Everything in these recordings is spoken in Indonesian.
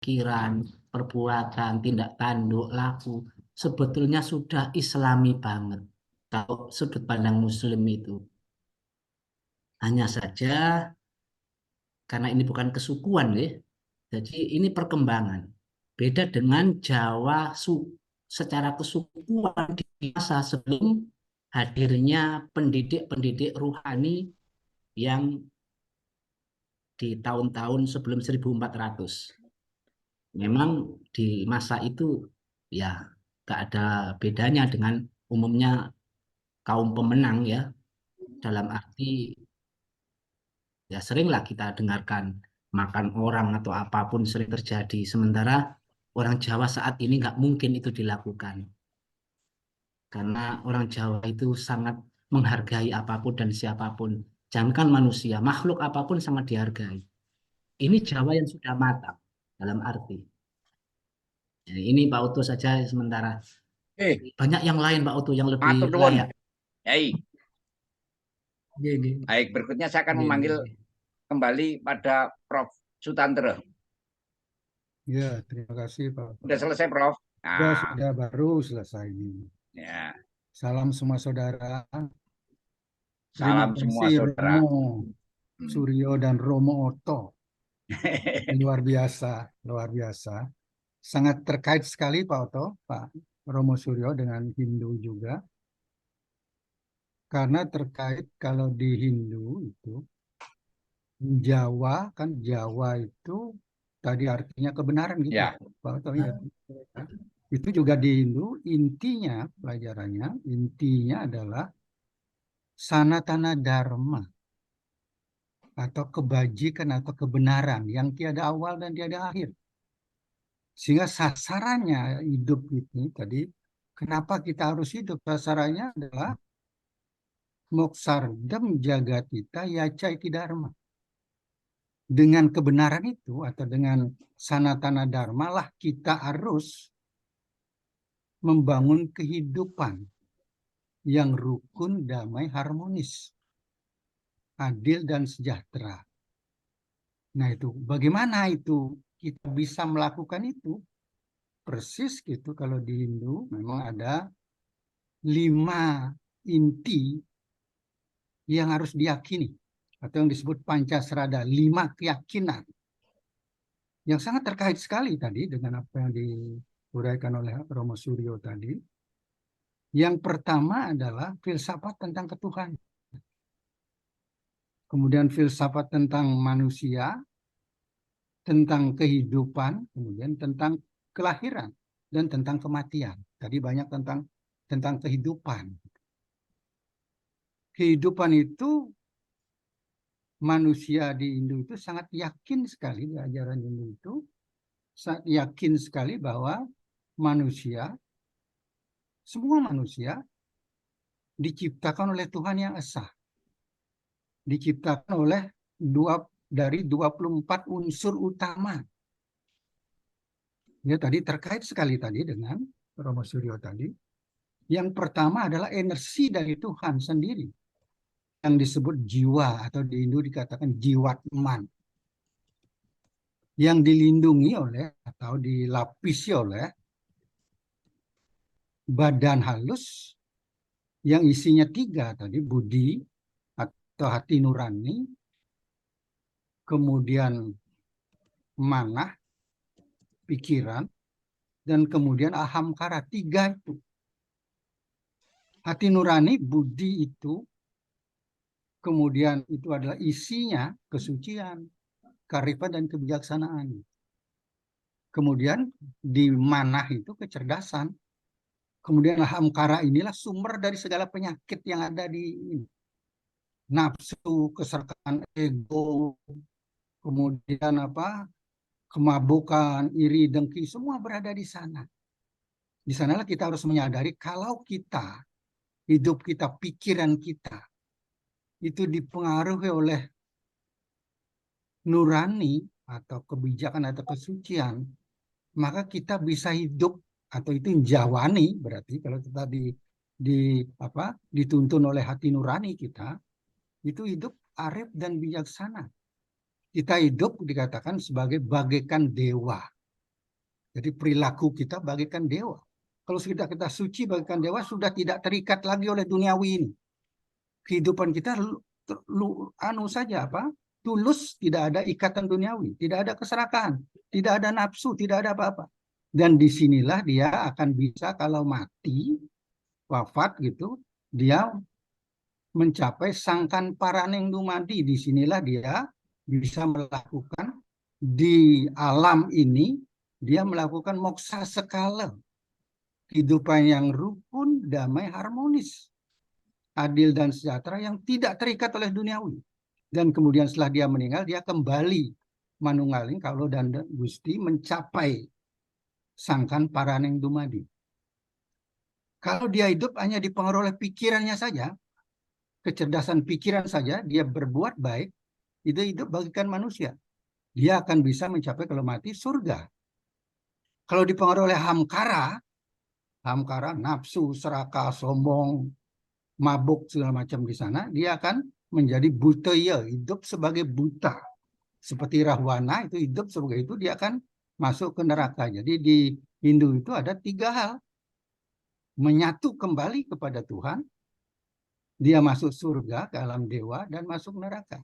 pikiran, perbuatan, tindak tanduk, laku, sebetulnya sudah Islami banget. Kalau sudut pandang Muslim itu. Hanya saja karena ini bukan kesukuan ya. Jadi ini perkembangan. Beda dengan Jawa secara kesukuan di masa sebelum hadirnya pendidik-pendidik ruhani yang di tahun-tahun sebelum 1400. Memang di masa itu ya gak ada bedanya dengan umumnya kaum pemenang ya. Dalam arti ya seringlah kita dengarkan makan orang atau apapun sering terjadi. Sementara orang Jawa saat ini nggak mungkin itu dilakukan. Karena orang Jawa itu sangat menghargai apapun dan siapapun. Jangankan manusia, makhluk apapun sangat dihargai. Ini Jawa yang sudah matang dalam arti. Jadi ini Pak Uto saja sementara. Banyak yang lain Pak Uto yang lebih matur nuwun. layak. Yai. Iya, iya. Baik, berikutnya saya akan Iya, memanggil iya. kembali pada Prof. Sutantro. Ya, terima kasih Pak. Sudah selesai, Prof. Sudah baru selesai ini. Ya. Salam semua saudara. Salam semua saudara. Romo Suryo dan Romo Oto. Luar biasa, luar biasa. Sangat terkait sekali Pak Oto, Pak Romo Suryo dengan Hindu juga. Karena terkait kalau di Hindu itu, Jawa kan Jawa itu tadi artinya kebenaran gitu. Ya. Pak Oto ya. Itu juga di Hindu, intinya pelajarannya, intinya adalah sanatana dharma atau kebajikan atau kebenaran yang tiada awal dan tiada akhir. Sehingga sasarannya hidup ini tadi, kenapa kita harus hidup? Sasarannya adalah moksardam jagatita yacaiti dharma. Dengan kebenaran itu atau dengan sanatana dharma lah kita harus membangun kehidupan yang rukun, damai, harmonis, adil, dan sejahtera. Nah itu, bagaimana itu kita bisa melakukan itu? Persis gitu kalau di Hindu memang ada 5 inti yang harus diyakini atau yang disebut Pancasrada, 5 keyakinan yang sangat terkait sekali tadi dengan apa yang diuraikan oleh Romo Suryo tadi. Yang pertama adalah filsafat tentang ketuhanan. Kemudian filsafat tentang manusia, tentang kehidupan, kemudian tentang kelahiran dan tentang kematian. Tadi banyak tentang kehidupan. Kehidupan itu manusia di Hindu itu sangat yakin sekali di ajaran Hindu itu sangat yakin sekali bahwa manusia, semua manusia diciptakan oleh Tuhan yang esa. Diciptakan oleh dari 24 unsur utama. Ya tadi terkait sekali tadi dengan Romo Suryo tadi. Yang pertama adalah energi dari Tuhan sendiri. Yang disebut jiwa atau di Hindu dikatakan jiwatman. Yang dilindungi oleh atau dilapisi oleh badan halus yang isinya 3 tadi, budi atau hati nurani, kemudian manah, pikiran, dan kemudian ahamkara. 3 itu. Hati nurani, budi itu, kemudian itu adalah isinya kesucian, kearifan, dan kebijaksanaan. Kemudian di manah itu kecerdasan. Kemudian ahamkara inilah sumber dari segala penyakit yang ada di nafsu, keserakahan ego, kemudian kemabukan, iri, dengki, semua berada di sana. Di sanalah kita harus menyadari kalau kita, hidup kita, pikiran kita, itu dipengaruhi oleh nurani atau kebijakan atau kesucian, maka kita bisa hidup, atau itu jawani, berarti kalau kita dituntun oleh hati nurani kita, itu hidup arif dan bijaksana. Kita hidup dikatakan sebagai bagaikan dewa. Jadi perilaku kita bagaikan dewa. Kalau kita suci bagaikan dewa, sudah tidak terikat lagi oleh duniawi ini. Kehidupan kita saja apa? Tulus, tidak ada ikatan duniawi, tidak ada keserakahan, tidak ada nafsu, tidak ada apa-apa. Dan disinilah dia akan bisa kalau mati, wafat gitu, dia mencapai sangkan paraneng dumadi. Disinilah dia bisa melakukan di alam ini, dia melakukan moksa sekala. Kehidupan yang rukun, damai, harmonis, adil dan sejahtera yang tidak terikat oleh duniawi. Dan kemudian setelah dia meninggal, dia kembali manunggaling kalau dan Gusti mencapai sangkan paraneng dumadi. Kalau dia hidup hanya dipengaruhi oleh pikirannya saja, kecerdasan pikiran saja, dia berbuat baik, itu hidup bagikan manusia. Dia akan bisa mencapai kalau mati surga. Kalau dipengaruhi oleh hamkara, nafsu, serakah, sombong, mabuk segala macam di sana, dia akan menjadi buta, ya, hidup sebagai buta. Seperti Rahwana itu hidup sebagai itu, dia akan masuk ke neraka. Jadi di Hindu itu ada 3 hal. Menyatu kembali kepada Tuhan, dia masuk surga ke alam dewa, dan masuk neraka.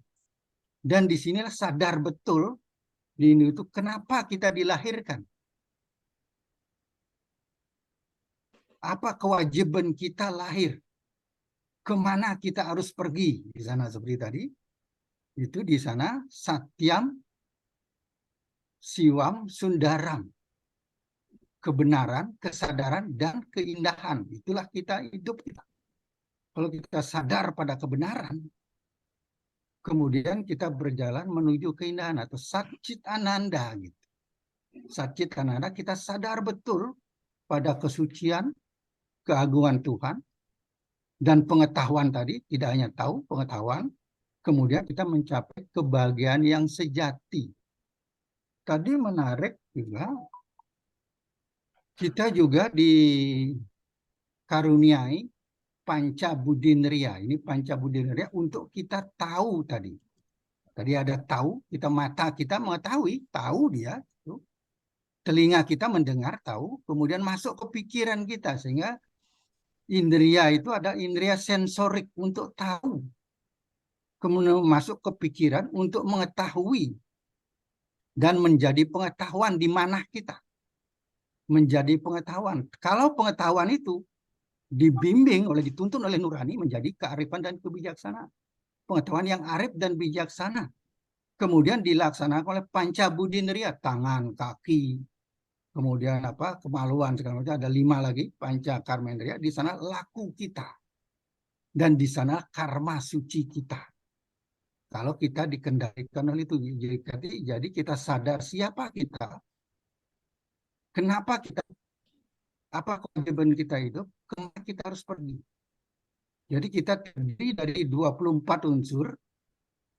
Dan disinilah sadar betul di Hindu itu kenapa kita dilahirkan. Apa kewajiban kita lahir? Kemana kita harus pergi? Di sana seperti tadi, itu di sana Satyam, Siwam, Sundaram. Kebenaran, kesadaran, dan keindahan. Itulah kita hidup kita. Kalau kita sadar pada kebenaran, kemudian kita berjalan menuju keindahan atau Satchit Ananda gitu. Satchit Ananda, kita sadar betul pada kesucian, keagungan Tuhan, dan pengetahuan tadi, tidak hanya tahu, pengetahuan, kemudian kita mencapai kebahagiaan yang sejati. Tadi menarik juga, kita juga dikaruniai panca budindriya. Ini panca budindriya untuk kita tahu tadi. Tadi ada tahu, kita mata kita mengetahui, tahu dia. Telinga kita mendengar, tahu, kemudian masuk ke pikiran kita. Sehingga indria itu ada indria sensorik untuk tahu. Kemudian masuk ke pikiran untuk mengetahui. Dan menjadi pengetahuan di mana kita. Menjadi pengetahuan. Kalau pengetahuan itu dibimbing dituntun oleh nurani menjadi kearifan dan kebijaksanaan. Pengetahuan yang arif dan bijaksana. Kemudian dilaksanakan oleh panca budindriya, tangan, kaki, kemudian kemaluan segala macam, ada 5 lagi panca karmendriya. Di sana laku kita. Dan di sana karma suci kita. Kalau kita dikendalikan oleh itu, jadi kita sadar siapa kita. Kenapa kita, apa kewajiban kita hidup, kemana kita harus pergi. Jadi kita terdiri dari 24 unsur,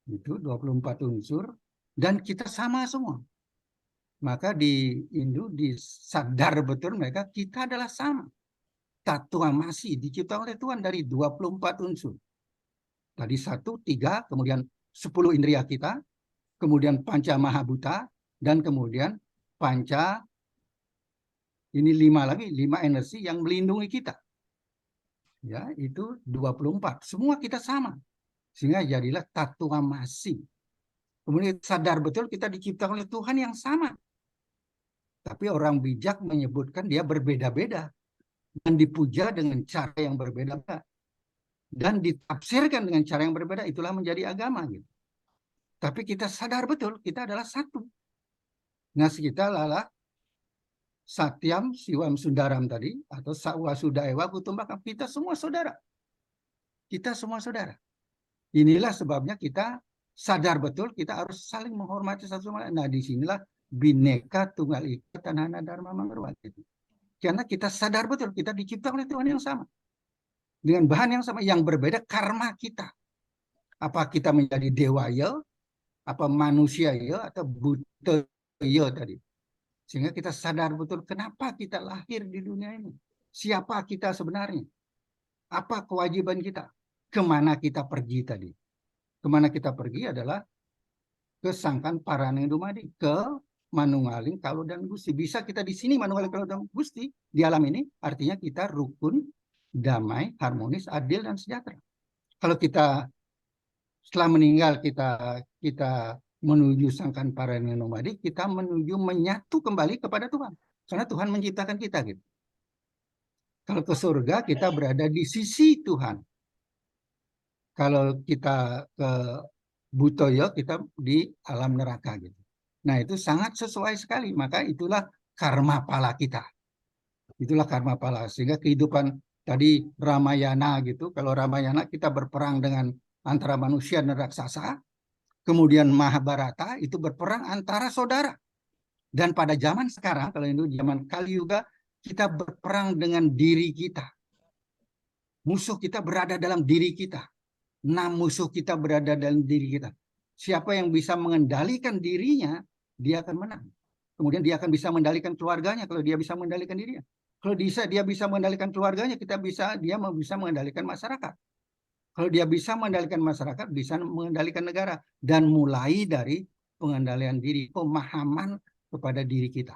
itu 24 unsur, dan kita sama semua. Maka di Hindu disadar betul mereka, kita adalah sama. Tatuamasi diciptakan oleh Tuhan dari 24 unsur. Tadi 1, 3, kemudian 10 indria kita, kemudian panca mahabhuta, dan kemudian panca, ini 5 lagi, 5 energi yang melindungi kita. Ya, itu 24. Semua kita sama. Sehingga jadilah tatuamasi. Kemudian sadar betul kita diciptakan oleh Tuhan yang sama. Tapi orang bijak menyebutkan dia berbeda-beda. Dan dipuja dengan cara yang berbeda-beda. Dan ditafsirkan dengan cara yang berbeda, itulah menjadi agama. Gitu. Tapi kita sadar betul, kita adalah satu. Nah, kita adalah Satyam, Siwam, Sundaram tadi, atau Sawa, Sudaewa, Kutumbaka, kita semua saudara. Kita semua saudara. Inilah sebabnya kita sadar betul, kita harus saling menghormati satu sama lain. Nah, disinilah Bhinneka Tunggal Ika Tanahana Dharma Mangarwa. Karena kita sadar betul, kita diciptakan oleh Tuhan yang sama. Dengan bahan yang sama, yang berbeda karma kita. Apa kita menjadi dewa ya, apa manusia ya, atau buta ya tadi. Sehingga kita sadar betul kenapa kita lahir di dunia ini. Siapa kita sebenarnya. Apa kewajiban kita. Kemana kita pergi tadi. Kemana kita pergi adalah ke sangkan paraneng dumadi. Ke manunggaling kalau dan Gusti. Bisa kita di sini manunggaling kalau dan Gusti di alam ini, artinya kita rukun, damai, harmonis, adil dan sejahtera. Kalau kita setelah meninggal kita menuju sangkan paraning nomadi, kita menuju menyatu kembali kepada Tuhan. Karena Tuhan menciptakan kita gitu. Kalau ke surga kita berada di sisi Tuhan. Kalau kita ke Butoyo kita di alam neraka gitu. Nah, itu sangat sesuai sekali. Maka itulah karma pala kita. Itulah karma pala. Sehingga kehidupan tadi Ramayana gitu. Kalau Ramayana kita berperang dengan antara manusia dan raksasa. Kemudian Mahabharata itu berperang antara saudara. Dan pada zaman sekarang, kalau itu zaman Kali Yuga, kita berperang dengan diri kita. Musuh kita berada dalam diri kita. Musuh kita berada dalam diri kita. Siapa yang bisa mengendalikan dirinya, dia akan menang. Kemudian dia akan bisa mengendalikan keluarganya kalau dia bisa mengendalikan dirinya. Kalau dia bisa mengendalikan keluarganya, dia bisa mengendalikan masyarakat. Kalau dia bisa mengendalikan masyarakat, bisa mengendalikan negara. Dan mulai dari pengendalian diri, pemahaman kepada diri kita.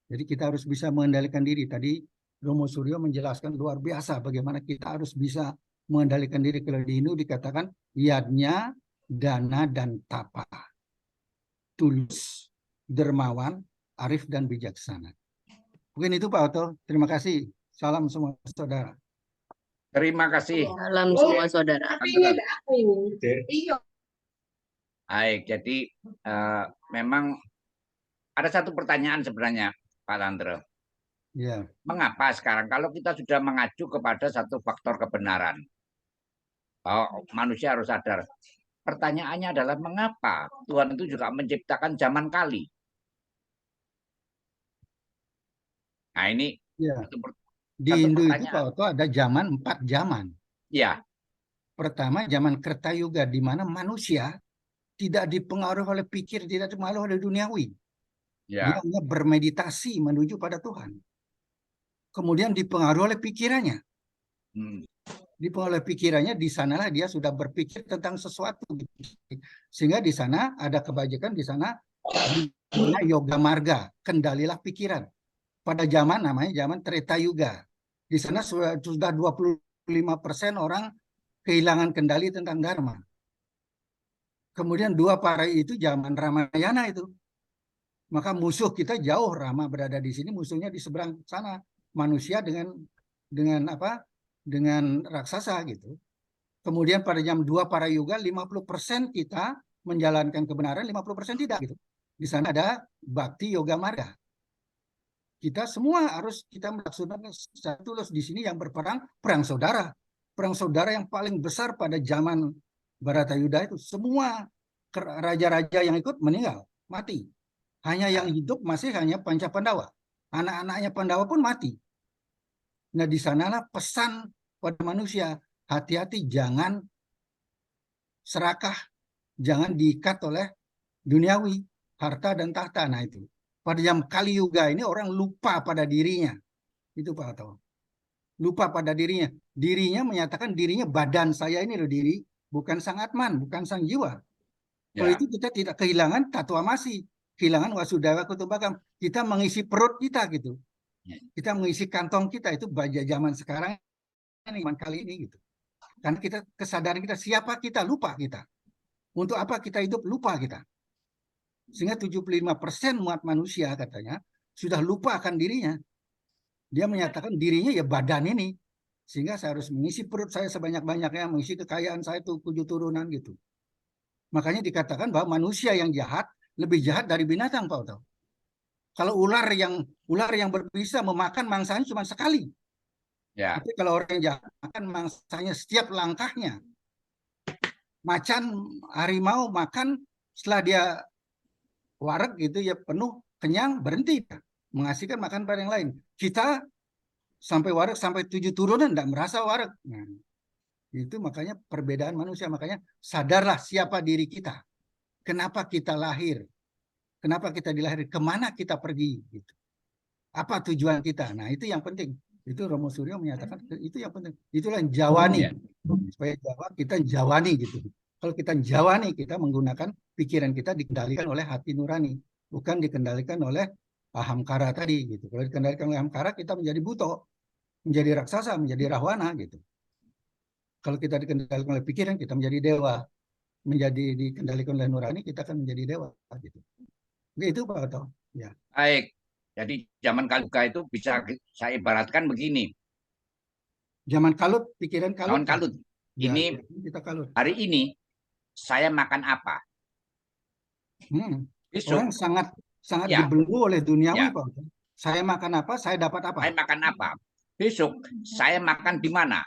Jadi kita harus bisa mengendalikan diri. Tadi Romo Suryo menjelaskan luar biasa bagaimana kita harus bisa mengendalikan diri. Kalau di Hindu dikatakan yadnya, dana, dan tapa. Tulus, dermawan, arif, dan bijaksana. Mungkin itu Pak Oto. Terima kasih. Salam semua saudara. Terima kasih. Salam semua saudara. Baik, jadi memang ada satu pertanyaan sebenarnya, Pak Tantro. Ya. Mengapa sekarang kalau kita sudah mengacu kepada satu faktor kebenaran, bahwa manusia harus sadar. Pertanyaannya adalah mengapa Tuhan itu juga menciptakan zaman kali? Nah ini Ya. itu Di satu Hindu itu pertanyaan. Pak Oto ada 4 zaman. Ya, Pertama zaman Kertayuga di mana manusia tidak dipengaruhi oleh pikir, tidak dipengaruhi oleh duniawi. Dia ya, hanya bermeditasi menuju pada Tuhan. Kemudian dipengaruhi oleh pikirannya. Dipengaruhi oleh pikirannya, di sanalah dia sudah berpikir tentang sesuatu. Sehingga di sana ada kebajikan, di sana yoga marga, kendalilah pikiran. Pada zaman namanya zaman Treta Yuga. Di sana sudah 25% orang kehilangan kendali tentang dharma. Kemudian 2 para itu zaman Ramayana itu. Maka musuh kita jauh, Rama berada di sini, musuhnya di seberang sana. Manusia dengan apa? Dengan raksasa gitu. Kemudian pada jam 2 para yuga 50% kita menjalankan kebenaran, 50% tidak gitu. Di sana ada bakti yoga marga. Kita semua harus kita melaksanakan secara tulus. Di sini yang berperang perang saudara. Perang saudara yang paling besar pada zaman Baratayuda itu semua raja-raja yang ikut meninggal, mati. Hanya yang hidup masih hanya Panca Pandawa. Anak-anaknya Pandawa pun mati. Nah, di sanalah pesan pada manusia, hati-hati jangan serakah, jangan diikat oleh duniawi, harta dan tahta. Nah itu. Pada zaman Kali Yuga ini orang lupa pada dirinya. Itu Pak Oto. Lupa pada dirinya. Dirinya menyatakan dirinya badan saya ini loh diri, bukan sang Atman, bukan sang jiwa. Kalau itu kita tidak kehilangan tatuamasi, kehilangan Wasudawa Kutubakam. Kita mengisi perut kita gitu. Kita mengisi kantong kita itu pada zaman sekarang ini kali ini gitu. Karena kita kesadaran kita siapa kita lupa kita. Untuk apa kita hidup lupa kita. Sehingga 75% umat manusia katanya sudah lupa akan dirinya. Dia menyatakan dirinya ya badan ini. Sehingga saya harus mengisi perut saya sebanyak-banyaknya, mengisi kekayaan saya itu 7 turunan gitu. Makanya dikatakan bahwa manusia yang jahat lebih jahat dari binatang, Pak Oto. Kalau ular yang berbisa memakan mangsanya cuma sekali. ya. Tapi kalau orang yang jahat makan mangsanya setiap langkahnya. Macan, harimau makan setelah dia wareg gitu ya penuh, kenyang, berhenti. Mengasihkan makan pada yang lain. Kita sampai wareg sampai 7 turunan tidak merasa wareg. Nah, itu makanya perbedaan manusia. Makanya sadarlah siapa diri kita. Kenapa kita lahir. Kenapa kita dilahirkan. Kemana kita pergi. Gitu. Apa tujuan kita. Nah itu yang penting. Itu Romo Suryo menyatakan itu yang penting. Itulah yang jawani. Supaya Jawa kita jawani gitu. Kalau kita jawani kita menggunakan pikiran kita dikendalikan oleh hati nurani. bukan dikendalikan oleh ahamkara tadi gitu. Kalau dikendalikan oleh ahamkara kita menjadi buto, menjadi raksasa, menjadi rahwana gitu. Kalau kita dikendalikan oleh pikiran kita menjadi dewa, menjadi dikendalikan oleh nurani kita akan menjadi dewa gitu. Itu Pak Oto. Ya. Baik. Jadi zaman Kaluga itu bisa saya ibaratkan begini. Zaman kalut, pikiran kalut. Zaman kalut. Ya, Ini kita kalut. hari ini saya makan apa? Besok Orang sangat ya, dibelenggu oleh duniawi, ya. Pak. Saya makan apa, saya dapat apa. Saya makan apa? Besok saya makan di mana?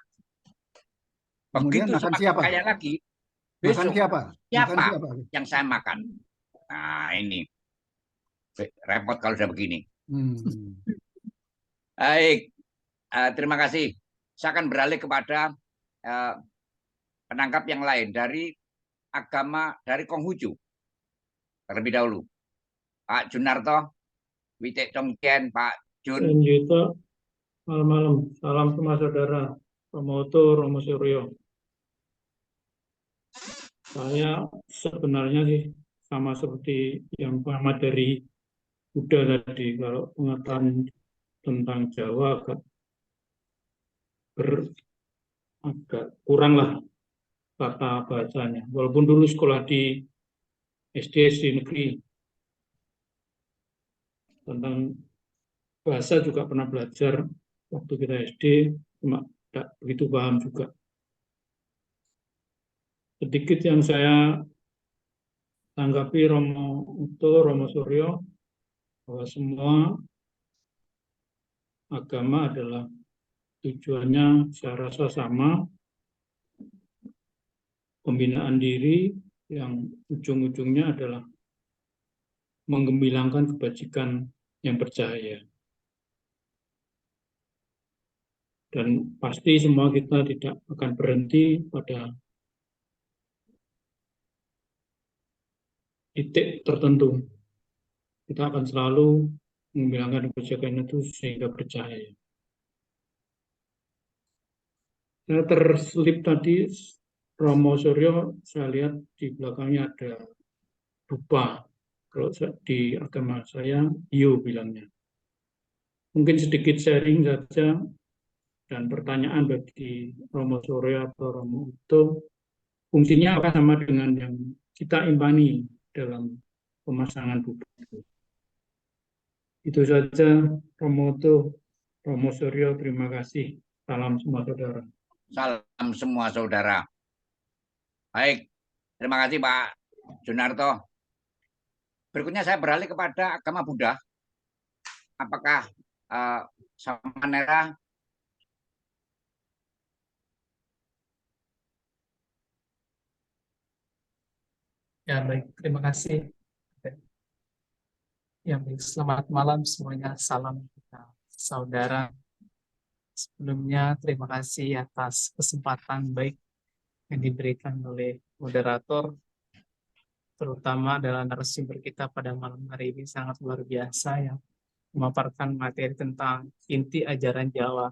Kemudian Begitu makan semakin siapa? kaya lagi, Makan besok siapa? Makan siapa siapa? yang saya makan? Nah, ini repot kalau sudah begini. Baik, terima kasih. Saya akan beralih kepada penangkap yang lain dari agama dari Konghucu terlebih dahulu. Pak Junarto, Witek Tongkian, Pak Jun. Juta, malam-malam. Salam semua saudara. Romo Uto, Romo Suryo. Saya sebenarnya sih sama seperti yang Muhammad dari Buddha tadi. Kalau pengetahuan tentang Jawa agak kurang lah kata bahasanya. Walaupun dulu sekolah di SD negeri tentang bahasa juga pernah belajar waktu kita SD, cuma tidak begitu paham juga. Sedikit yang saya tanggapi Romo Uto, Romo Suryo, bahwa semua agama adalah tujuannya saya rasa sama, pembinaan diri yang ujung-ujungnya adalah menggembirakan kebajikan yang bercahaya. Dan pasti semua kita tidak akan berhenti pada titik tertentu. Kita akan selalu menghilangkan kebijakan itu sehingga bercahaya. Saya terselip tadi Romo Suryo, saya lihat di belakangnya ada dupa. Kalau di agama saya, hiu bilangnya. Mungkin sedikit sharing saja dan pertanyaan bagi Romo Suryo atau Romo Uto. Fungsinya apa sama dengan yang kita imani dalam pemasangan dupa itu. Itu saja, Romo Uto, Romo Suryo, terima kasih. Salam semua saudara. Salam semua saudara. Baik, terima kasih Pak Junarto. Berikutnya saya beralih kepada agama Buddha. Apakah Samanera? Ya, baik. Terima kasih. Ya, baik. Selamat malam semuanya. Salam saudara. Sebelumnya, terima kasih atas kesempatan baik yang diberikan oleh moderator, terutama adalah narasumber kita pada malam hari ini sangat luar biasa yang memaparkan materi tentang inti ajaran Jawa.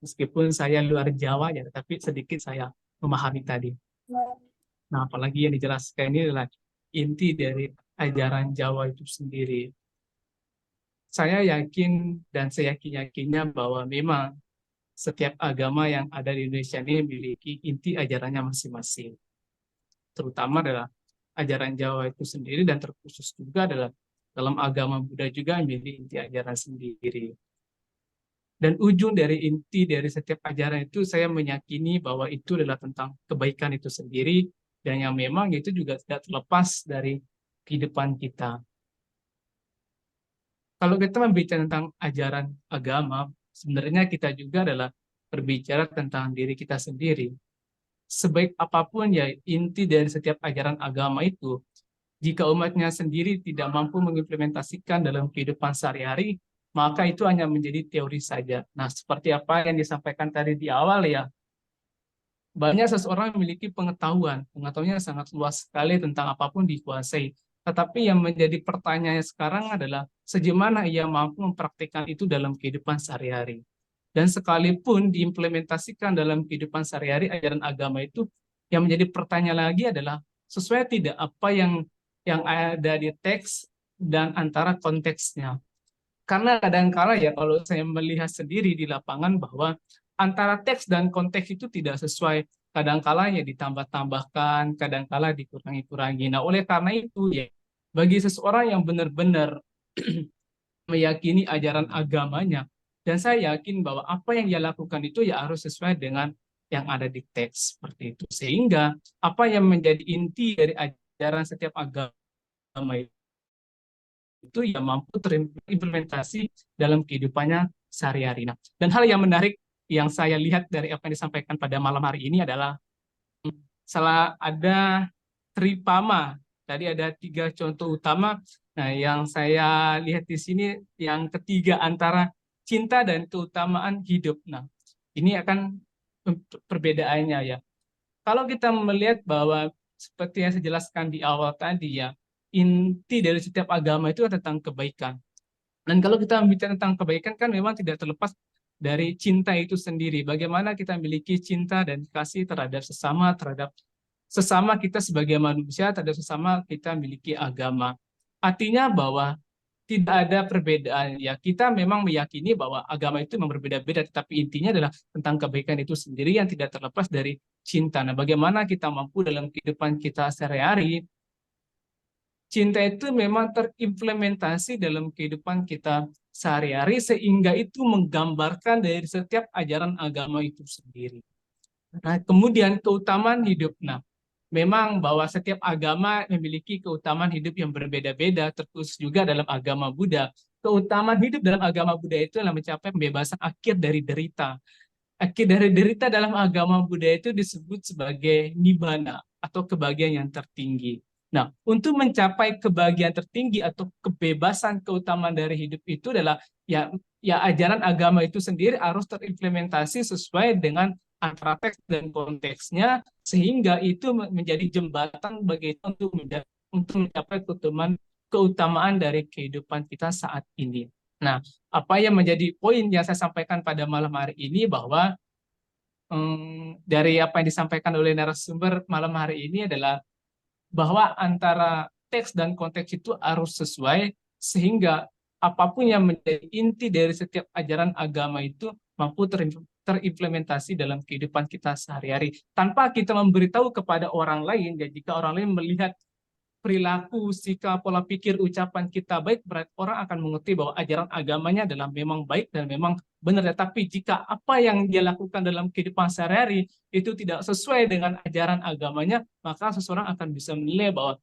Meskipun saya luar Jawa ya, tapi sedikit saya memahami tadi. Nah, apalagi yang dijelaskan ini adalah inti dari ajaran Jawa itu sendiri. Saya yakin dan seyakin-yakinnya bahwa memang setiap agama yang ada di Indonesia ini memiliki inti ajarannya masing-masing. Terutama adalah ajaran Jawa itu sendiri dan terkhusus juga adalah dalam agama Buddha juga memiliki inti ajaran sendiri. Dan ujung dari inti dari setiap ajaran itu saya meyakini bahwa itu adalah tentang kebaikan itu sendiri dan yang memang itu juga tidak terlepas dari kehidupan kita. Kalau kita berbicara tentang ajaran agama, sebenarnya kita juga adalah berbicara tentang diri kita sendiri. Sebaik apapun ya inti dari setiap ajaran agama itu, jika umatnya sendiri tidak mampu mengimplementasikan dalam kehidupan sehari-hari, maka itu hanya menjadi teori saja. Nah, seperti apa yang disampaikan tadi di awal ya, banyak seseorang memiliki pengetahuannya sangat luas sekali tentang apapun dikuasai. Tetapi yang menjadi pertanyaan sekarang adalah sejauh mana ia mampu mempraktikkan itu dalam kehidupan sehari-hari. Dan sekalipun diimplementasikan dalam kehidupan sehari-hari ajaran agama itu, yang menjadi pertanyaan lagi adalah sesuai tidak apa yang ada di teks dan antara konteksnya. Karena kadang-kala ya kalau saya melihat sendiri di lapangan bahwa antara teks dan konteks itu tidak sesuai. Kadang-kala ya ditambah-tambahkan, kadang-kala dikurangi-kurangi. Nah, oleh karena itu ya bagi seseorang yang benar-benar meyakini ajaran agamanya, dan saya yakin bahwa apa yang dia lakukan itu ya harus sesuai dengan yang ada di teks seperti itu. Sehingga apa yang menjadi inti dari ajaran setiap agama itu ya mampu terimplementasi dalam kehidupannya sehari-hari. Nah, dan hal yang menarik yang saya lihat dari apa yang disampaikan pada malam hari ini adalah salah ada tripama. Tadi ada 3 contoh utama. Nah, yang saya lihat di sini yang ketiga antara cinta dan keutamaan hidup. Nah, ini akan perbedaannya ya. Kalau kita melihat bahwa seperti yang saya jelaskan di awal tadi ya, inti dari setiap agama itu tentang kebaikan. Dan kalau kita bicara tentang kebaikan kan memang tidak terlepas dari cinta itu sendiri. Bagaimana kita memiliki cinta dan kasih terhadap sesama kita sebagai manusia, terhadap sesama kita memiliki agama. Artinya bahwa tidak ada perbedaan. Ya, kita memang meyakini bahwa agama itu memang berbeda-beda, tetapi intinya adalah tentang kebaikan itu sendiri yang tidak terlepas dari cinta. Nah, bagaimana kita mampu dalam kehidupan kita sehari-hari, cinta itu memang terimplementasi dalam kehidupan kita sehari-hari sehingga itu menggambarkan dari setiap ajaran agama itu sendiri. Nah, kemudian keutamaan hidup. Nah, memang bahwa setiap agama memiliki keutamaan hidup yang berbeda-beda, terkhusus juga dalam agama Buddha. Keutamaan hidup dalam agama Buddha itu adalah mencapai pembebasan akhir dari derita. Akhir dari derita dalam agama Buddha itu disebut sebagai nibbana atau kebahagiaan yang tertinggi. Nah, untuk mencapai kebahagiaan tertinggi atau kebebasan keutamaan dari hidup itu adalah ya ajaran agama itu sendiri harus terimplementasi sesuai dengan antara teks dan konteksnya sehingga itu menjadi jembatan bagi kita untuk mencapai keutamaan dari kehidupan kita saat ini. Nah, apa yang menjadi poin yang saya sampaikan pada malam hari ini bahwa dari apa yang disampaikan oleh narasumber malam hari ini adalah bahwa antara teks dan konteks itu harus sesuai sehingga apapun yang menjadi inti dari setiap ajaran agama itu mampu terimplementasi dalam kehidupan kita sehari-hari tanpa kita memberitahu kepada orang lain. Dan jika orang lain melihat perilaku, sikap, pola pikir, ucapan kita baik, berarti orang akan mengerti bahwa ajaran agamanya adalah memang baik dan memang benar. Tapi jika apa yang dia lakukan dalam kehidupan sehari-hari itu tidak sesuai dengan ajaran agamanya, maka seseorang akan bisa menilai bahwa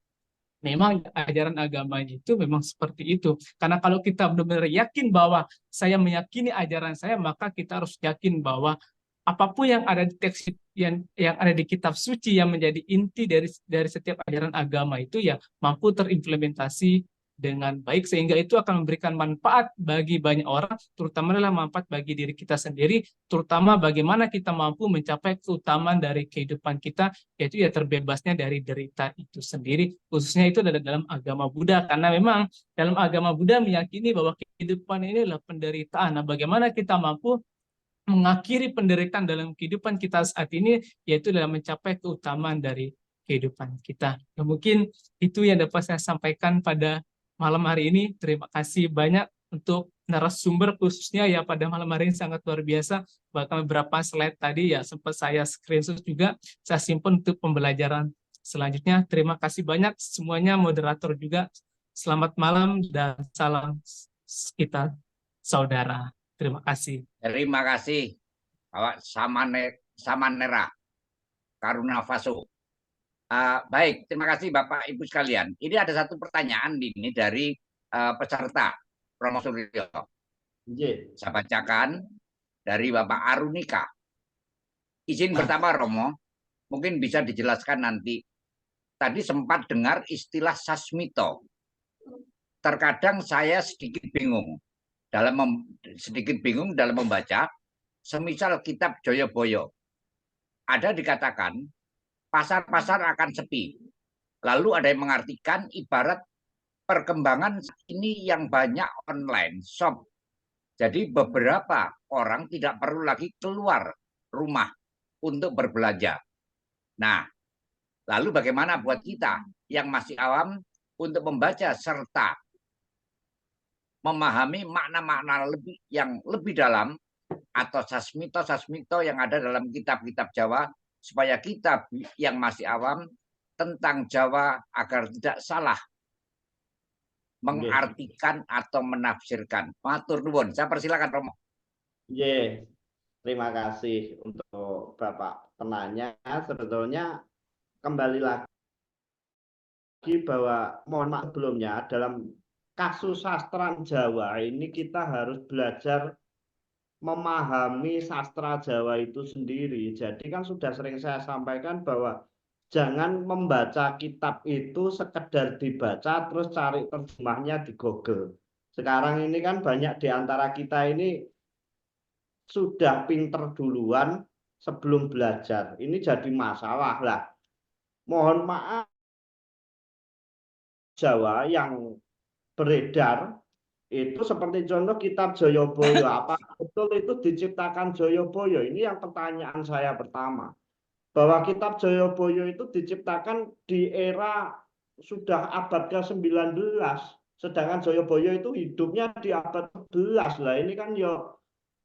memang ajaran agamanya itu memang seperti itu. Karena kalau kita benar-benar yakin bahwa saya meyakini ajaran saya, maka kita harus yakin bahwa apapun yang ada di teks yang ada di kitab suci yang menjadi inti dari setiap ajaran agama itu ya mampu terimplementasi dengan baik sehingga itu akan memberikan manfaat bagi banyak orang, terutama adalah manfaat bagi diri kita sendiri, terutama bagaimana kita mampu mencapai keutamaan dari kehidupan kita, yaitu ya terbebasnya dari derita itu sendiri, khususnya itu dalam agama Buddha, karena memang dalam agama Buddha meyakini bahwa kehidupan ini adalah penderitaan. Nah, bagaimana kita mampu mengakhiri penderitaan dalam kehidupan kita saat ini, yaitu dalam mencapai keutamaan dari kehidupan kita. Nah, mungkin itu yang dapat saya sampaikan pada malam hari ini. Terima kasih banyak untuk narasumber khususnya ya pada malam hari ini sangat luar biasa. Bahkan beberapa slide tadi ya sempat saya screenshot juga, saya simpan untuk pembelajaran selanjutnya. Terima kasih banyak semuanya, moderator juga. Selamat malam dan salam kita saudara. Terima kasih. Terima kasih Bapak Samanera Karunafaso. Baik, terima kasih Bapak Ibu sekalian. Ini ada satu pertanyaan ini dari peserta Romo Suryo. Saya bacakan dari Bapak Arunika. Izin pertama Romo, mungkin bisa dijelaskan nanti. Tadi sempat dengar istilah sasmito. Terkadang saya sedikit bingung dalam membaca. Semisal kitab Joyoboyo, ada dikatakan pasar-pasar akan sepi. Lalu ada yang mengartikan ibarat perkembangan ini yang banyak online shop. Jadi beberapa orang tidak perlu lagi keluar rumah untuk berbelanja. Nah, lalu bagaimana buat kita yang masih awam untuk membaca serta memahami makna-makna yang lebih dalam atau sasmito yang ada dalam kitab-kitab Jawa, supaya kita yang masih awam tentang Jawa agar tidak salah mengartikan atau menafsirkan. Matur nuwun. Saya persilakan Romo. Terima kasih untuk Bapak penanya. Sebetulnya kembali lagi bahwa mohon maaf sebelumnya, dalam kasus sastra Jawa ini kita harus belajar memahami sastra Jawa itu sendiri. Jadi kan sudah sering saya sampaikan bahwa jangan membaca kitab itu sekedar dibaca terus cari terjemahnya di Google. Sekarang ini kan banyak di antara kita ini sudah pinter duluan sebelum belajar. Ini jadi masalah lah. Mohon maaf, Jawa yang beredar itu seperti contoh kitab Joyoboyo. Apa betul itu diciptakan Joyoboyo? Ini yang pertanyaan saya pertama. Bahwa kitab Joyoboyo itu diciptakan di era sudah abad ke-19. Sedangkan Joyoboyo itu hidupnya di abad ke-11. Lah ini kan ya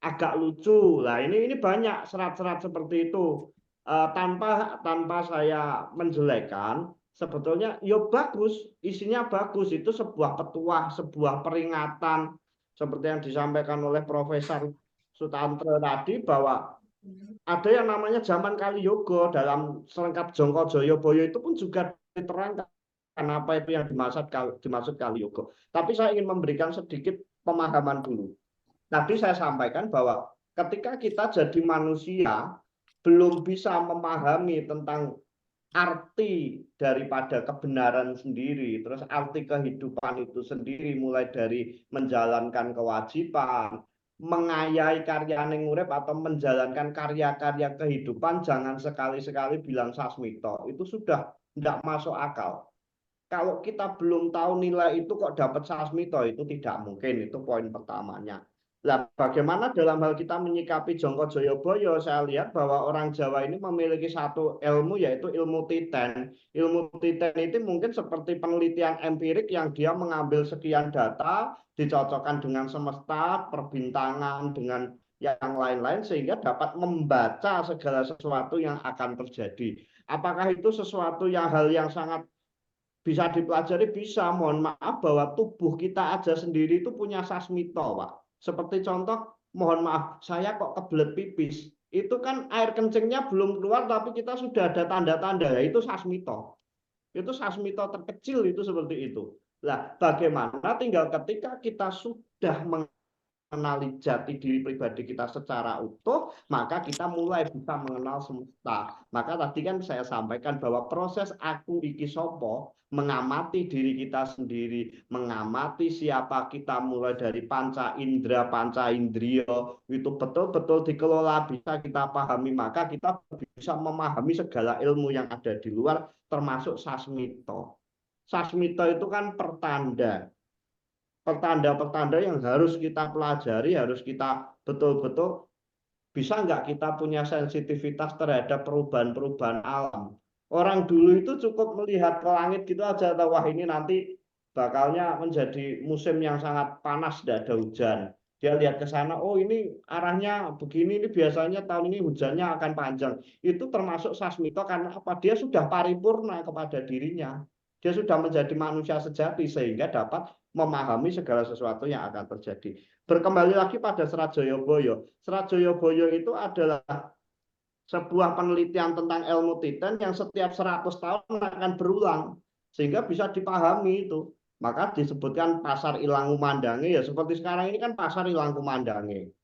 agak lucu. Lah ini banyak serat-serat seperti itu. Tanpa saya menjelekkan, sebetulnya ya bagus, isinya bagus, itu sebuah petuah, sebuah peringatan seperti yang disampaikan oleh Profesor Sutanto tadi, bahwa ada yang namanya zaman Kaliyoga. Dalam selengkap Jongko Joyoboyo itu pun juga diterangkan apa itu yang dimaksud Kaliyoga. Tapi saya ingin memberikan sedikit pemahaman dulu. Tadi saya sampaikan bahwa ketika kita jadi manusia belum bisa memahami tentang arti daripada kebenaran sendiri, terus arti kehidupan itu sendiri, mulai dari menjalankan kewajiban, mengayahi karya urip atau menjalankan karya-karya kehidupan, jangan sekali-sekali bilang sasmito. Itu sudah tidak masuk akal. Kalau kita belum tahu nilai itu kok dapat sasmito, itu tidak mungkin. Itu poin pertamanya. Nah, bagaimana dalam hal kita menyikapi Jongko Joyoboyo? Saya lihat bahwa orang Jawa ini memiliki satu ilmu, yaitu ilmu titen. Ilmu titen itu mungkin seperti penelitian empirik yang dia mengambil sekian data, dicocokkan dengan semesta, perbintangan, dengan yang lain-lain, sehingga dapat membaca segala sesuatu yang akan terjadi. Apakah itu sesuatu hal yang sangat bisa dipelajari? Bisa. Mohon maaf bahwa tubuh kita aja sendiri itu punya sasmito, Pak. Seperti contoh, mohon maaf, saya kok kebelet pipis. Itu kan air kencingnya belum keluar, tapi kita sudah ada tanda-tanda, yaitu sasmito. Itu sasmito terkecil itu seperti itu. Nah, bagaimana tinggal ketika kita sudah mengenali jati diri pribadi kita secara utuh, maka kita mulai bisa mengenal semesta. Maka tadi kan saya sampaikan bahwa proses aku iki sopo, mengamati diri kita sendiri, mengamati siapa kita mulai dari panca indera, panca indrio, itu betul-betul dikelola, bisa kita pahami, maka kita bisa memahami segala ilmu yang ada di luar, termasuk sasmito. Sasmito itu kan pertanda yang harus kita pelajari, harus kita betul-betul bisa nggak kita punya sensitivitas terhadap perubahan-perubahan alam. Orang dulu itu cukup melihat ke langit gitu aja, tahu wah ini nanti bakalnya menjadi musim yang sangat panas, tidak ada hujan. Dia lihat ke sana, oh ini arahnya begini, ini biasanya tahun ini hujannya akan panjang. Itu termasuk sasmito karena apa? Dia sudah paripurna kepada dirinya. Dia sudah menjadi manusia sejati sehingga dapat memahami segala sesuatu yang akan terjadi. Berkembali lagi pada Serat Joyoboyo. Serat Joyoboyo itu adalah sebuah penelitian tentang ilmu titen yang setiap 100 tahun akan berulang sehingga bisa dipahami itu. Maka disebutkan pasar ilang kumandange, ya seperti sekarang ini kan pasar ilang kumandange.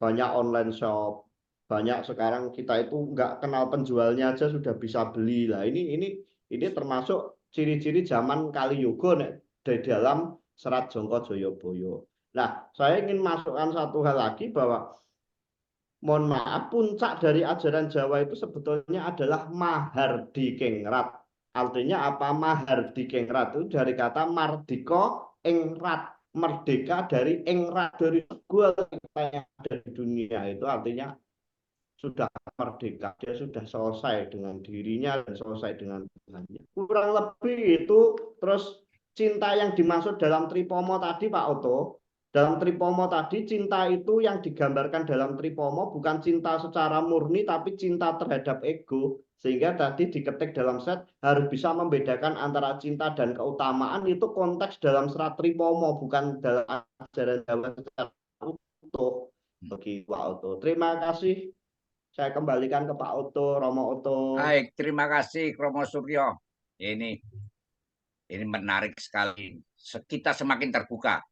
Banyak online shop, banyak sekarang kita itu nggak kenal penjualnya aja sudah bisa beli. Lah ini termasuk ciri-ciri zaman Kaliyoga di dalam Serat Jongko Joyoboyo. Nah, saya ingin masukkan satu hal lagi bahwa mohon maaf, puncak dari ajaran Jawa itu sebetulnya adalah Mahardikingrat. Artinya apa? Mahardikingrat itu dari kata mardika ingrat, merdeka dari ingrat, dari segala yang ada di dunia. Itu artinya sudah merdeka, dia sudah selesai dengan dirinya dan selesai dengan Tuhannya. Kurang lebih itu. Terus cinta yang dimaksud dalam Tripomo tadi, Pak Oto, dalam Tripomo tadi cinta itu yang digambarkan dalam Tripomo bukan cinta secara murni tapi cinta terhadap ego. Sehingga tadi diketik dalam set harus bisa membedakan antara cinta dan keutamaan itu konteks dalam serat Tripomo bukan dalam ajaran Jawa secara utuh. Begitu Pak Oto. Terima kasih. Saya kembalikan ke Pak Oto, Romo Oto. Baik, terima kasih Romo Suryo. Ini menarik sekali. Kita semakin terbuka.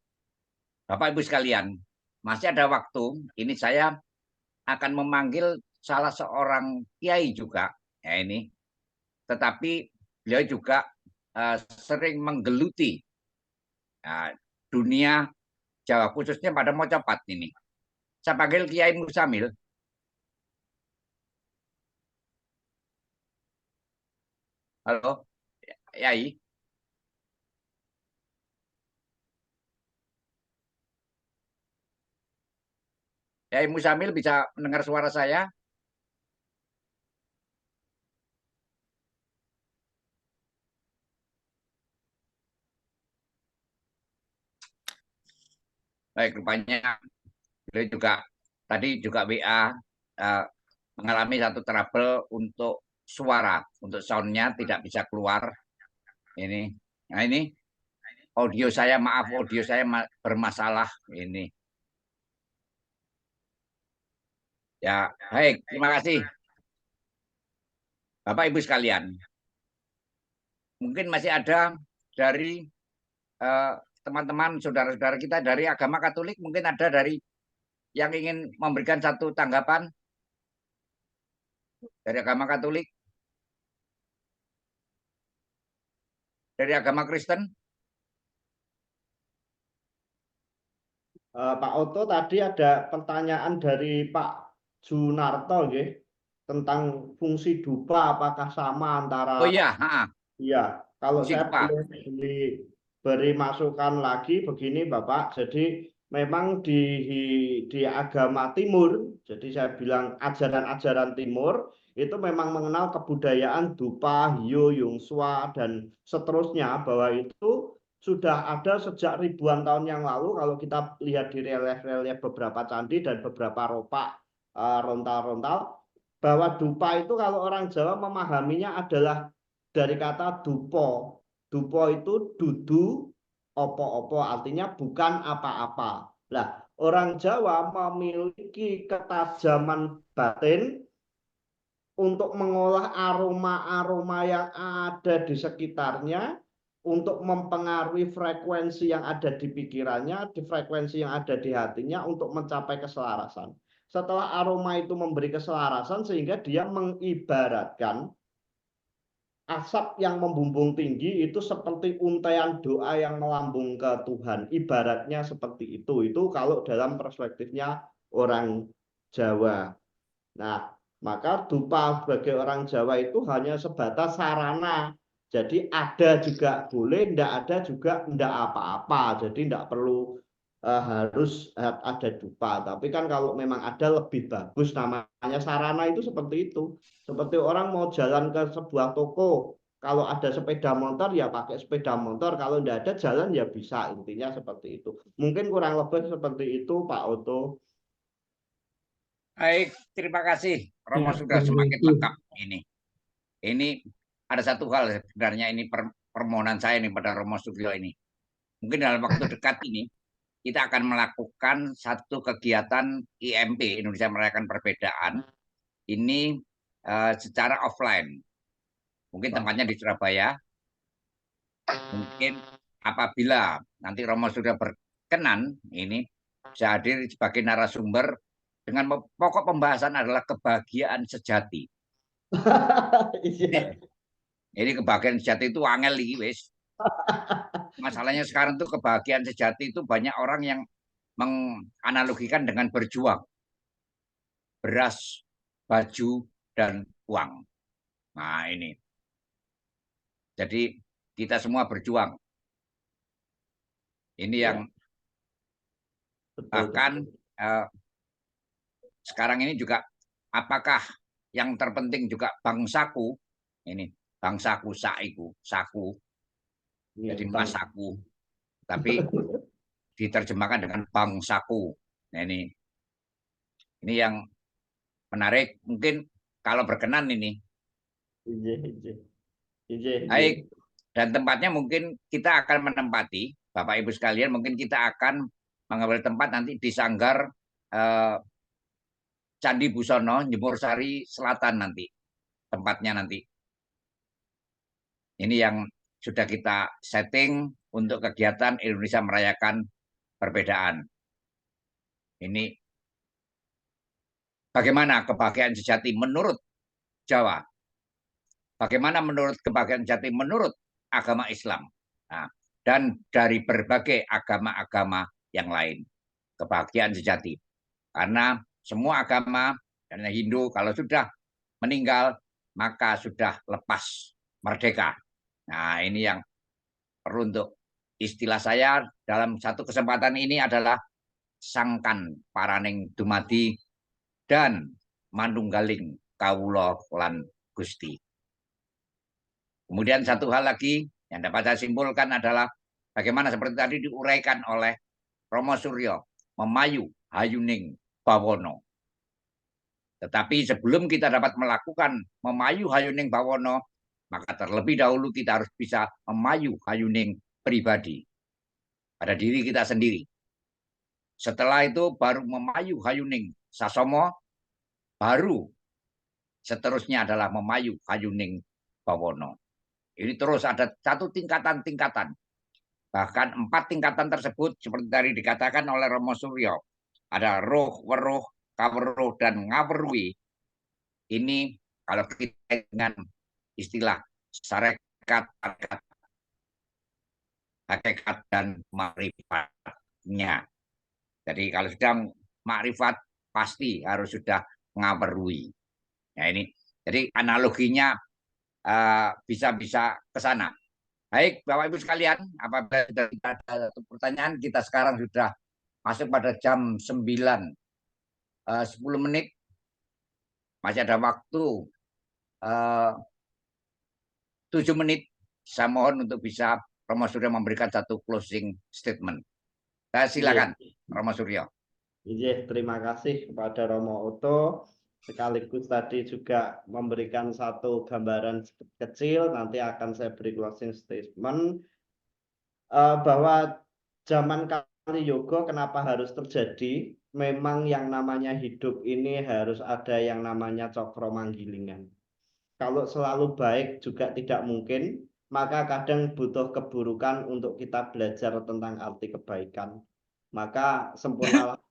Bapak Ibu sekalian, masih ada waktu. Ini saya akan memanggil salah seorang kiai juga. Ya ini. Tetapi beliau juga sering menggeluti dunia Jawa, khususnya pada Mojopat ini. Saya panggil Kiai Musamil. Halo, Yai. Yai Musamil bisa mendengar suara saya? Baik, rupanya beliau juga tadi juga WA mengalami satu trouble untuk suara, untuk soundnya tidak bisa keluar. Ini, nah ini audio saya, maaf audio saya bermasalah ini. Ya, baik, terima kasih. Bapak Ibu sekalian, mungkin masih ada dari teman-teman, saudara-saudara kita dari agama Katolik, mungkin ada dari yang ingin memberikan satu tanggapan dari agama Katolik, dari agama Kristen. Pak Oto tadi ada pertanyaan dari Pak Junarto, nggih, tentang fungsi dupa apakah sama antara. Oh iya, Iya, kalau fungsi saya dupa. boleh beri masukan lagi begini Bapak, jadi memang di agama Timur, jadi saya bilang ajaran-ajaran Timur itu memang mengenal kebudayaan dupa, hiyo, yungswa dan seterusnya bahwa itu sudah ada sejak ribuan tahun yang lalu kalau kita lihat di relief-relief beberapa candi dan beberapa ropak rontal-rontal bahwa dupa itu kalau orang Jawa memahaminya adalah dari kata dupo. Dupo itu dudu opo-opo, artinya bukan apa-apa. Nah, orang Jawa memiliki ketajaman batin untuk mengolah aroma-aroma yang ada di sekitarnya, untuk mempengaruhi frekuensi yang ada di pikirannya, di frekuensi yang ada di hatinya untuk mencapai keselarasan. Setelah aroma itu memberi keselarasan, sehingga dia mengibaratkan asap yang membumbung tinggi itu seperti untaian doa yang melambung ke Tuhan. Ibaratnya seperti itu. Itu kalau dalam perspektifnya orang Jawa. Nah, maka dupa sebagai orang Jawa itu hanya sebatas sarana. Jadi ada juga boleh, tidak ada juga tidak apa-apa. Jadi tidak perlu harus ada dupa. Tapi kan kalau memang ada lebih bagus, namanya sarana itu seperti itu. Seperti orang mau jalan ke sebuah toko, kalau ada sepeda motor ya pakai sepeda motor, kalau tidak ada jalan ya bisa. Intinya seperti itu. Mungkin kurang lebih seperti itu Pak Oto. Baik, terima kasih. Romo Ya, sudah kalau semakin itu. lengkap ini. Ini ada satu hal sebenarnya ini permohonan saya nih pada Romo Suryo ini. Mungkin dalam waktu dekat ini kita akan melakukan satu kegiatan IMP, Indonesia Merayakan Perbedaan. Ini secara offline. Mungkin tempatnya di Surabaya. Mungkin apabila nanti Romo sudah berkenan ini bisa hadir sebagai narasumber dengan pokok pembahasan adalah kebahagiaan sejati. Iya. Jadi kebahagiaan sejati itu angel iki wis. Masalahnya sekarang tuh kebahagiaan sejati itu banyak orang yang menganalogikan dengan berjuang. Beras, baju, dan uang. Nah ini. Jadi kita semua berjuang. Ini yang bahkan sekarang ini juga apakah yang terpenting juga bangsaku ini bangsaku saiku saku jadi masaku, tapi diterjemahkan dengan bangsaku. Nah, ini yang menarik. Mungkin kalau berkenan ini. Baik, dan tempatnya mungkin kita akan menempati, Bapak Ibu sekalian, mungkin kita akan mengambil tempat nanti di Sanggar Candi Busono, Jemur Sari Selatan nanti, tempatnya nanti. Ini yang sudah kita setting untuk kegiatan Indonesia Merayakan Perbedaan. Ini bagaimana kebahagiaan sejati menurut Jawa? Bagaimana menurut kebahagiaan sejati menurut agama Islam? Nah, dan dari berbagai agama-agama yang lain. Kebahagiaan sejati. Karena semua agama, dan Hindu kalau sudah meninggal, maka sudah lepas merdeka. Nah, ini yang perlu untuk istilah saya dalam satu kesempatan ini adalah sangkan paraning dumadi dan manunggaling kawula lan Gusti. Kemudian satu hal lagi yang dapat saya simpulkan adalah bagaimana seperti tadi diuraikan oleh Romo Suryo, memayu hayuning bawono. Tetapi sebelum kita dapat melakukan memayu hayuning bawono, maka terlebih dahulu kita harus bisa memayu hayuning pribadi pada diri kita sendiri. Setelah itu baru memayu hayuning sasomo, baru seterusnya adalah memayu hayuning bawono. Ini terus ada satu tingkatan-tingkatan. Bahkan 4 tingkatan tersebut seperti tadi dikatakan oleh Romo Suryo. Ada roh, weruh, kaweruh, dan ngawerui. Ini kalau kita dengan istilah sarekat, hakikat, dan makrifatnya. Jadi kalau sedang makrifat pasti harus sudah ngawerui. Nah ini, jadi analoginya bisa ke sana. Baik, Bapak Ibu sekalian, apabila tidak ada pertanyaan, kita sekarang sudah masuk pada jam 9, 10 menit. Masih ada waktu 7 menit. Saya mohon untuk bisa Romo Suryo memberikan satu closing statement. Saya silakan, Romo Suryo. Terima kasih kepada Romo Oto. Sekaligus tadi juga memberikan satu gambaran kecil, nanti akan saya beri closing statement, bahwa zaman Kali Yoga kenapa harus terjadi, memang yang namanya hidup ini harus ada yang namanya cokro manggilingan. Kalau selalu baik juga tidak mungkin, maka kadang butuh keburukan untuk kita belajar tentang arti kebaikan. Maka sempurnalah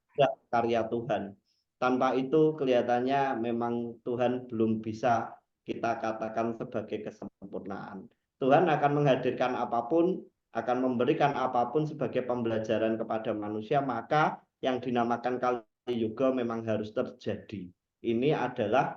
karya Tuhan. Tanpa itu kelihatannya memang Tuhan belum bisa kita katakan sebagai kesempurnaan. Tuhan akan menghadirkan apapun, akan memberikan apapun sebagai pembelajaran kepada manusia, maka yang dinamakan Kali Yuga memang harus terjadi. Ini adalah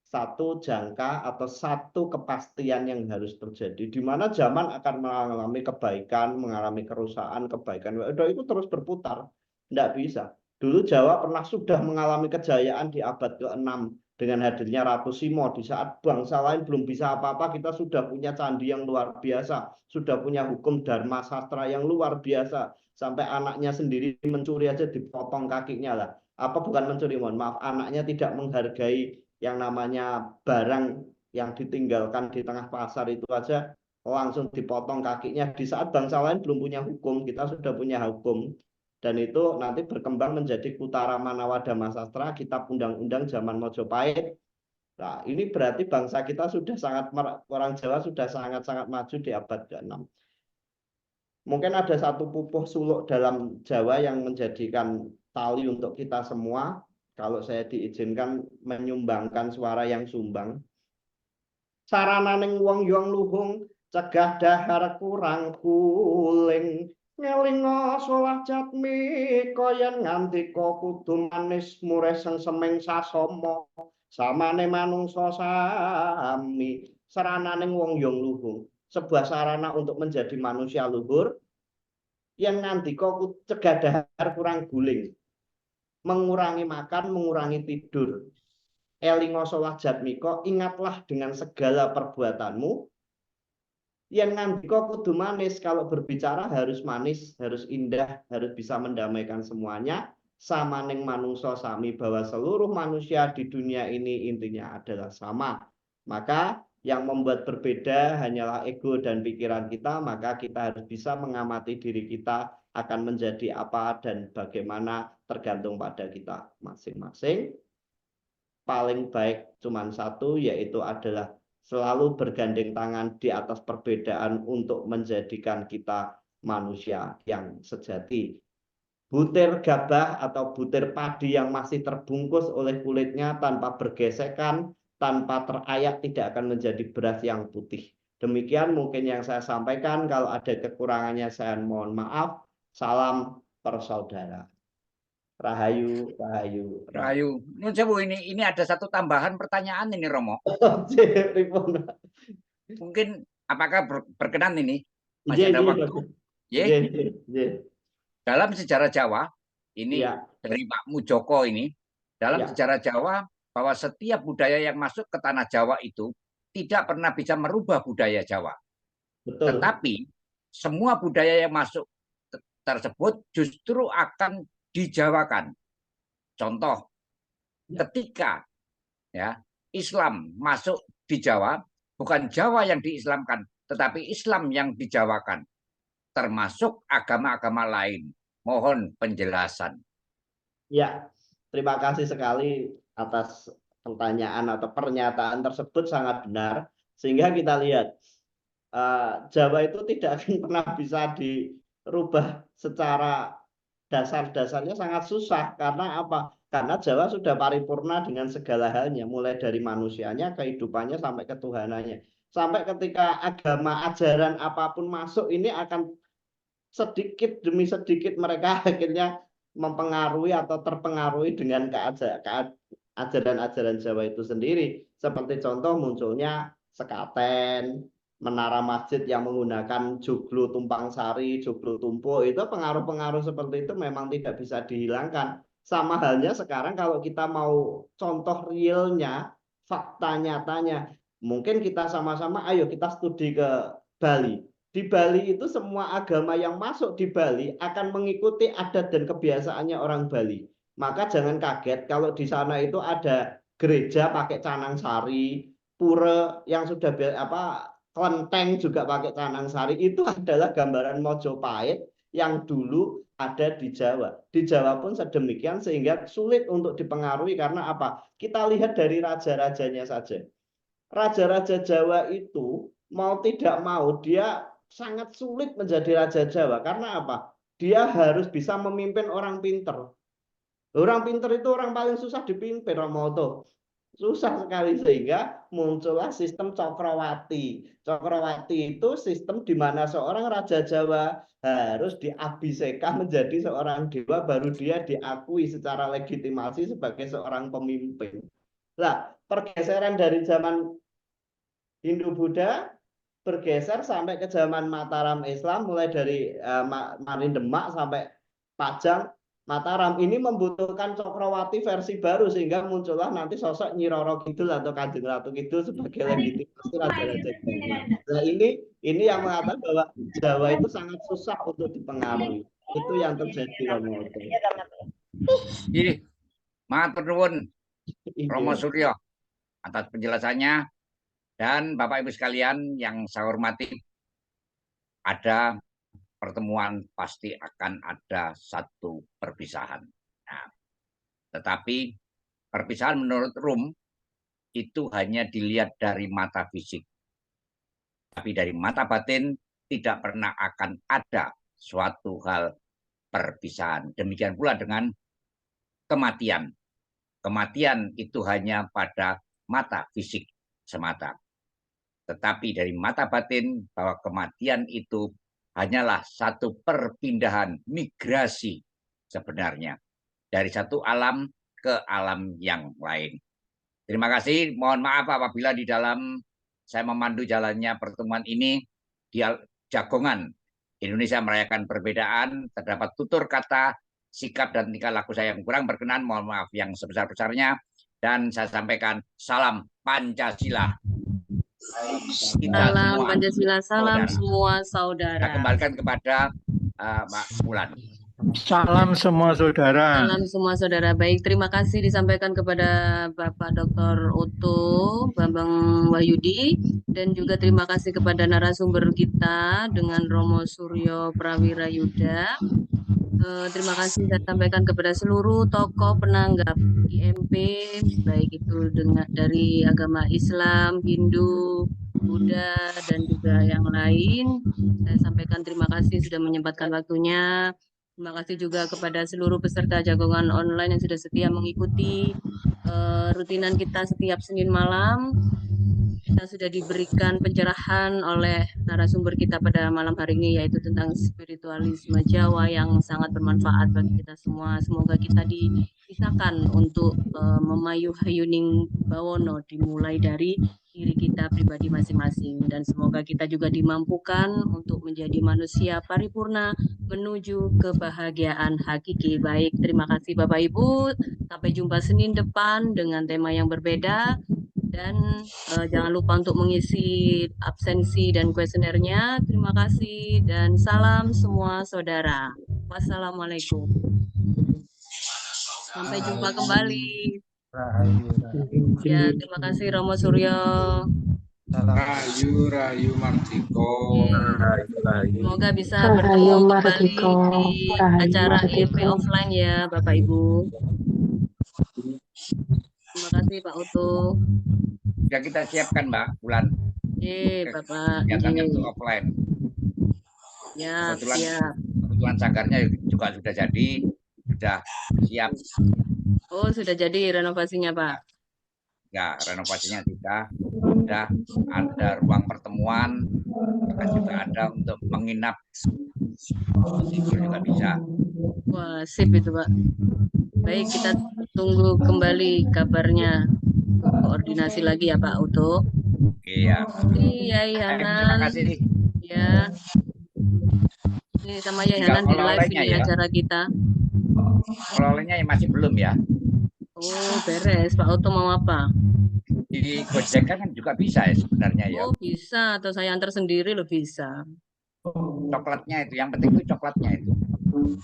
satu jangka atau satu kepastian yang harus terjadi, di mana zaman akan mengalami kebaikan, mengalami kerusakan, kebaikan. Itu terus berputar, tidak bisa. Dulu Jawa pernah sudah mengalami kejayaan di abad ke-6 dengan hadirnya Ratu Simo. Di saat bangsa lain belum bisa apa-apa, kita sudah punya candi yang luar biasa, sudah punya hukum dharma sastra yang luar biasa. Sampai anaknya sendiri mencuri aja dipotong kakinya lah. Apa bukan mencuri, mohon maaf, anaknya tidak menghargai yang namanya barang yang ditinggalkan di tengah pasar itu aja langsung dipotong kakinya. Di saat bangsa lain belum punya hukum, kita sudah punya hukum. Dan itu nanti berkembang menjadi Kutara Manawa Dhamma Sastra, kitab undang-undang zaman Mojopahit. Nah, ini berarti bangsa kita sudah sangat, orang Jawa sudah sangat-sangat maju di abad ke-6. Mungkin ada satu pupuh suluk dalam Jawa yang menjadikan tali untuk kita semua. Kalau saya diizinkan menyumbangkan suara yang sumbang. Sarananing wong yong luhung, cegah dahar kurang kuling. Ngelinga solah jatmi koyen ngandika kudu manis murih seng semeng sasama samane manungsa sami. Sarananing wong yong luhung, sebuah sarana untuk menjadi manusia luhur yang ngandika cegah dahar kurang guling, mengurangi makan, mengurangi tidur. Elinga solah jatmika, ingatlah dengan segala perbuatanmu Yang ngandika kudu manis, kalau berbicara harus manis, harus indah, harus bisa mendamaikan semuanya. Sama ning manungso sami, bahwa seluruh manusia di dunia ini intinya adalah sama. Maka yang membuat berbeda hanyalah ego dan pikiran kita, maka kita harus bisa mengamati diri kita akan menjadi apa dan bagaimana tergantung pada kita masing-masing. Paling baik cuma satu, yaitu adalah selalu bergandeng tangan di atas perbedaan untuk menjadikan kita manusia yang sejati. Butir gabah atau butir padi yang masih terbungkus oleh kulitnya tanpa bergesekan, tanpa terayak, tidak akan menjadi beras yang putih. Demikian mungkin yang saya sampaikan. Kalau ada kekurangannya saya mohon maaf. Salam persaudara. Rahayu, rahayu, Rahayu. Nun sewu, ini ada satu tambahan pertanyaan ini Romo. Mungkin apakah berkenan ini? Masih ada waktu? Dalam sejarah Jawa, ini dari Pak Mujoko ini, dalam sejarah Jawa, bahwa setiap budaya yang masuk ke tanah Jawa itu tidak pernah bisa merubah budaya Jawa. Betul. Tetapi semua budaya yang masuk tersebut justru akan dijawakan. Contoh, ketika Islam masuk di Jawa, bukan Jawa yang diislamkan, tetapi Islam yang dijawakan, termasuk agama-agama lain. Mohon penjelasan. Ya, terima kasih sekali atas pertanyaan atau pernyataan tersebut, sangat benar. Sehingga kita lihat Jawa itu tidak akan pernah bisa dirubah secara dasar-dasarnya, sangat susah. Karena apa? Karena Jawa sudah paripurna dengan segala halnya, mulai dari manusianya, kehidupannya, sampai ketuhanannya. Sampai ketika agama, ajaran apapun masuk, ini akan sedikit demi sedikit mereka akhirnya mempengaruhi atau terpengaruhi dengan ajaran-ajaran Jawa itu sendiri. Seperti contoh munculnya sekaten, menara masjid yang menggunakan joglo tumpang sari, joglo tumpuk, itu pengaruh-pengaruh seperti itu memang tidak bisa dihilangkan. Sama halnya sekarang kalau kita mau contoh realnya, fakta nyatanya, mungkin kita sama-sama ayo kita studi ke Bali. Di Bali itu semua agama yang masuk di Bali akan mengikuti adat dan kebiasaannya orang Bali. Maka jangan kaget kalau di sana itu ada gereja pakai canang sari, pura yang sudah kelenteng juga pakai canang sari. Itu adalah gambaran Mojopahit yang dulu ada di Jawa. Di Jawa pun sedemikian, sehingga sulit untuk dipengaruhi. Karena apa? Kita lihat dari raja-rajanya saja. Raja-raja Jawa itu mau tidak mau dia sangat sulit menjadi raja Jawa. Karena apa? Dia harus bisa memimpin orang pinter. Orang pinter itu orang paling susah dipimpin, Romo tuh. Susah sekali, sehingga muncullah sistem Cokrawati. Cokrawati itu sistem di mana seorang raja Jawa harus diabhisekah menjadi seorang dewa, baru dia diakui secara legitimasi sebagai seorang pemimpin. Nah, pergeseran dari zaman Hindu-Buddha bergeser sampai ke zaman Mataram Islam, mulai dari Marin Demak sampai Pajang Mataram, ini membutuhkan Cokrawati versi baru, sehingga muncullah nanti sosok Nyi Roro Kidul atau Kanjeng Ratu Kidul sebagai legitimasi raja-raja Jawa. Nah, ini yang mengatakan bahwa Jawa itu sangat susah untuk dipengaruhi. Itu yang terjadi, Romo. Matur nuwun Romo Suryo atas penjelasannya. Dan Bapak Ibu sekalian yang saya hormati, ada pertemuan pasti akan ada satu perpisahan. Nah, tetapi perpisahan menurut Rum itu hanya dilihat dari mata fisik. Tapi dari mata batin tidak pernah akan ada suatu hal perpisahan. Demikian pula dengan kematian. Kematian itu hanya pada mata fisik semata. Tetapi dari mata batin bahwa kematian itu hanyalah satu perpindahan migrasi sebenarnya dari satu alam ke alam yang lain. Terima kasih. Mohon maaf apabila di dalam saya memandu jalannya pertemuan ini di Jagongan Indonesia Merayakan Perbedaan terdapat tutur kata, sikap dan tingkah laku saya yang kurang berkenan. Mohon maaf yang sebesar-besarnya, dan saya sampaikan salam Pancasila. kita Salam semua Pancasila, salam saudara. semua Saya saudara. kembalikan kepada Pak Wulan. Salam semua saudara. Salam semua saudara. Baik, terima kasih disampaikan kepada Bapak Dr. Otto Bambang Wahyudi, dan juga terima kasih kepada narasumber kita dengan Romo Suryo Prawirayuda. Terima kasih saya sampaikan kepada seluruh tokoh penanggap IMP, baik itu dari agama Islam, Hindu, Buddha, dan juga yang lain. Saya sampaikan terima kasih sudah menyempatkan waktunya. Terima kasih juga kepada seluruh peserta jagongan online yang sudah setia mengikuti rutinan kita setiap Senin malam. Kita sudah diberikan pencerahan oleh narasumber kita pada malam hari ini, yaitu tentang spiritualisme Jawa yang sangat bermanfaat bagi kita semua. Semoga kita dipisahkan untuk memayu hayuning bawono, dimulai dari diri kita pribadi masing-masing, dan semoga kita juga dimampukan untuk menjadi manusia paripurna menuju kebahagiaan hakiki. Baik, terima kasih Bapak Ibu. Sampai jumpa Senin depan dengan tema yang berbeda. Dan jangan lupa untuk mengisi absensi dan kuesionernya. Terima kasih dan salam semua saudara. Wassalamualaikum. Sampai jumpa kembali. Ya, terima kasih Romo Suryo. Rayu Martiko. Semoga bisa bertemu kembali di acara IMP offline ya Bapak Ibu. Terima kasih Pak Otto. Sudah kita siapkan Mbak Wulan. Bapak. Kegiatannya untuk offline. Ya, Kebetulan sanggarnya juga sudah jadi, sudah siap. Oh, sudah jadi renovasinya Pak? Ya, renovasinya sudah ada ruang pertemuan, bahkan juga ada untuk menginap, tidur juga bisa. Wah, sip itu Pak. Baik, kita tunggu kembali kabarnya, koordinasi lagi ya Pak Otto. Iya. Yai Hanan. Terima kasih. Ya. Ini sama Yai Hanan di live ini ya. acara kita. Oleh-olehnya masih belum ya. Oh, beres. Pak Otto mau apa? Di Gojek kan juga bisa ya sebenarnya ya. Oh, bisa. Atau saya antar sendiri loh bisa. Coklatnya itu, yang penting itu coklatnya itu.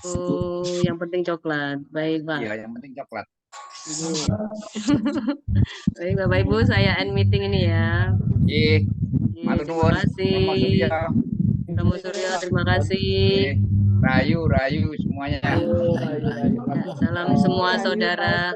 Oh, yang penting coklat. Baik, Pak. Iya, yang penting coklat. Baik, Bapak Ibu, saya end meeting ini ya. Terima kasih. Romo Suryo, terima kasih. Rayu semuanya. Salam semua saudara.